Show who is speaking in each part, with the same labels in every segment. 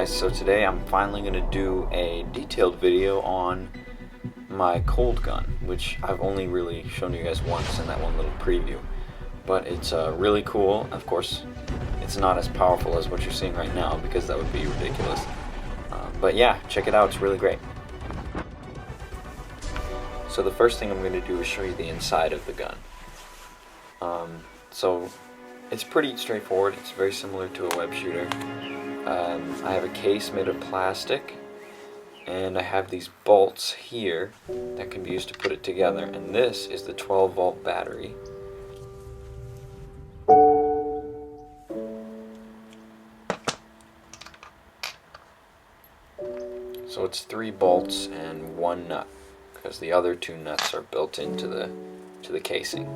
Speaker 1: guys, so today I'm finally going to do a detailed video on my cold gun, which I've only really shown you guys once in that one little preview. But it's really cool. Of course, it's not as powerful as what you're seeing right now because that would be ridiculous. But yeah, check it out, it's really great. So the first thing I'm going to do is show you the inside of the gun. So it's pretty straightforward. It's very similar to a web shooter. I have a case made of plastic, and I have these bolts here that can be used to put it together, and this is the 12-volt battery. So it's 3 bolts and 1 nut, because the other 2 nuts are built into the casing.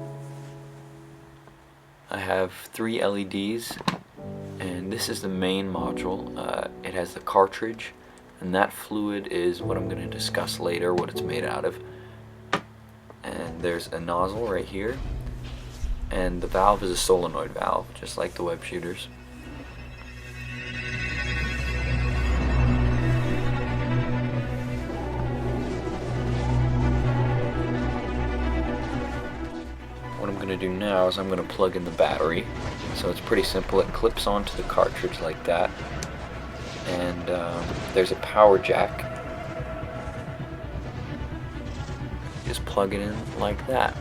Speaker 1: I have 3 LEDs, and this is the main module. It has the cartridge, and that fluid is what I'm going to discuss later, what it's made out of. And there's a nozzle right here, and the valve is a solenoid valve, just like the web shooters. What I'm going to do now is I'm going to plug in the battery. So it's pretty simple. It clips onto the cartridge like that, and there's a power jack. Just plug it in like that.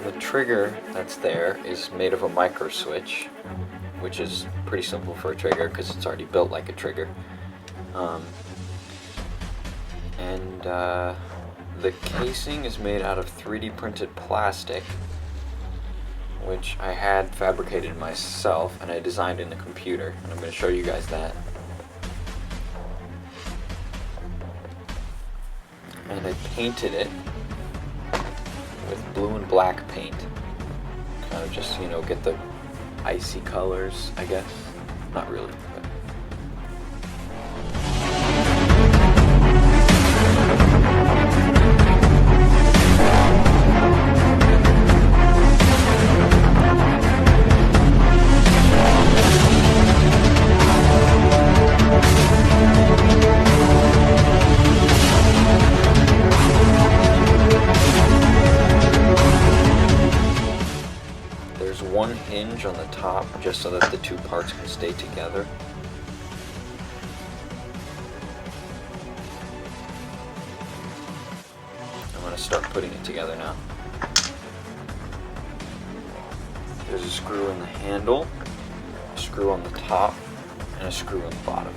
Speaker 1: The trigger that's there is made of a micro switch, which is pretty simple for a trigger because it's already built like a trigger. The casing is made out of 3D printed plastic, which I had fabricated myself and I designed in the computer, and I'm going to show you guys that. And I painted it with blue and black paint, kind of just, you know, get the icy colors, I guess. Not really, but. There's one hinge on the top just so that the 2 parts can stay together. I'm going to start putting it together now. There's a screw in the handle, a screw on the top, and a screw on the bottom.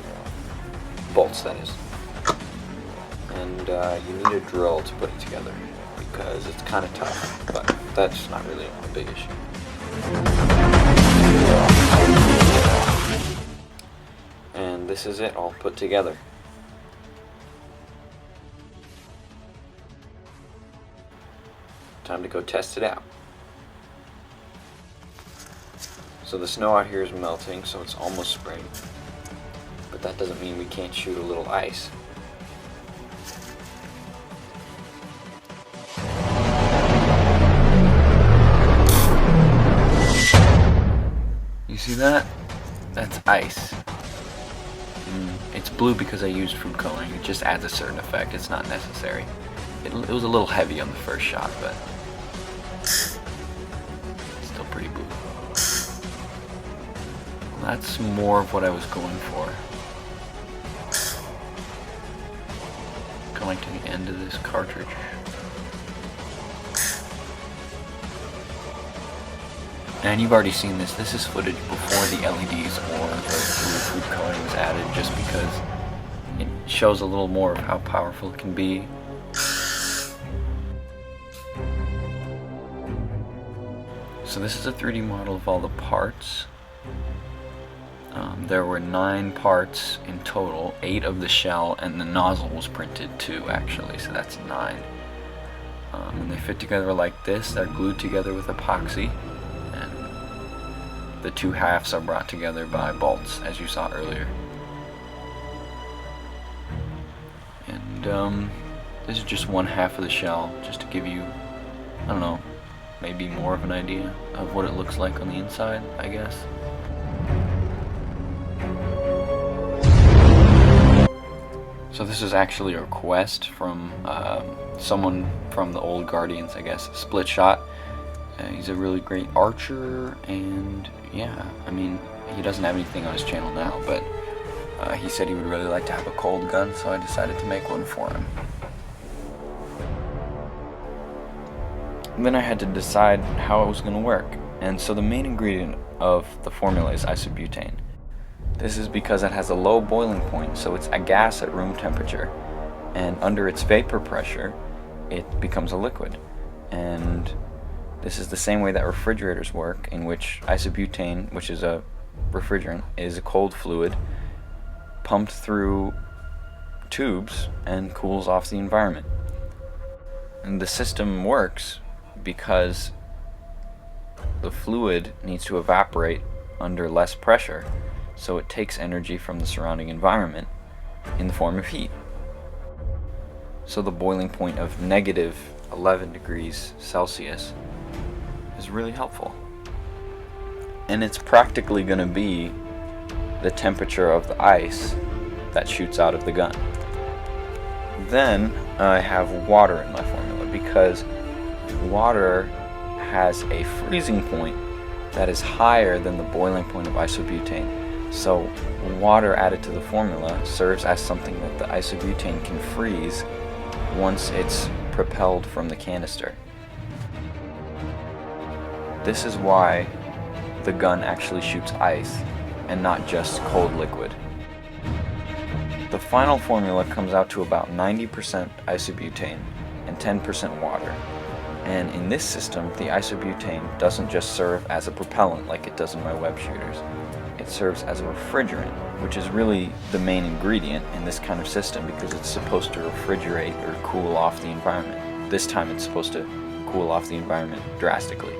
Speaker 1: Bolts, that is. And you need a drill to put it together because it's kind of tough, but that's not really a big issue. And this is it all put together. Time to go test it out. So the snow out here is melting, so it's almost spring. But that doesn't mean we can't shoot a little ice. You see that? That's ice. It's blue because I used food coloring. It just adds a certain effect. It's not necessary. It was a little heavy on the first shot, but still pretty blue. Well, that's more of what I was going for. Going to the end of this cartridge. And you've already seen this. This is footage before the LEDs or the blue food coloring was added, just because it shows a little more of how powerful it can be. So this is a 3D model of all the parts. There were 9 parts in total, 8 of the shell, and the nozzle was printed too, actually, so that's 9. When they fit together like this, they're glued together with epoxy. The 2 halves are brought together by bolts, as you saw earlier. And this is just 1/2 of the shell, just to give you I don't know, maybe more of an idea of what it looks like on the inside, I guess. So this is actually a request from someone from the old Guardians, I guess, SplitShot. He's a really great archer, and yeah, I mean, he doesn't have anything on his channel now, but he said he would really like to have a cold gun, so I decided to make one for him. And then I had to decide how it was going to work, and so the main ingredient of the formula is isobutane. This is because it has a low boiling point, so it's a gas at room temperature, and under its vapor pressure it becomes a liquid. And this is the same way that refrigerators work, in which isobutane, which is a refrigerant, is a cold fluid pumped through tubes and cools off the environment. And the system works because the fluid needs to evaporate under less pressure, so it takes energy from the surrounding environment in the form of heat. So the boiling point of negative 11 degrees Celsius is really helpful. And it's practically going to be the temperature of the ice that shoots out of the gun. Then I have water in my formula because water has a freezing point that is higher than the boiling point of isobutane. So water added to the formula serves as something that the isobutane can freeze once it's propelled from the canister. This is why the gun actually shoots ice and not just cold liquid. The final formula comes out to about 90% isobutane and 10% water. And in this system, the isobutane doesn't just serve as a propellant like it does in my web shooters. It serves as a refrigerant, which is really the main ingredient in this kind of system because it's supposed to refrigerate or cool off the environment. This time it's supposed to cool off the environment drastically.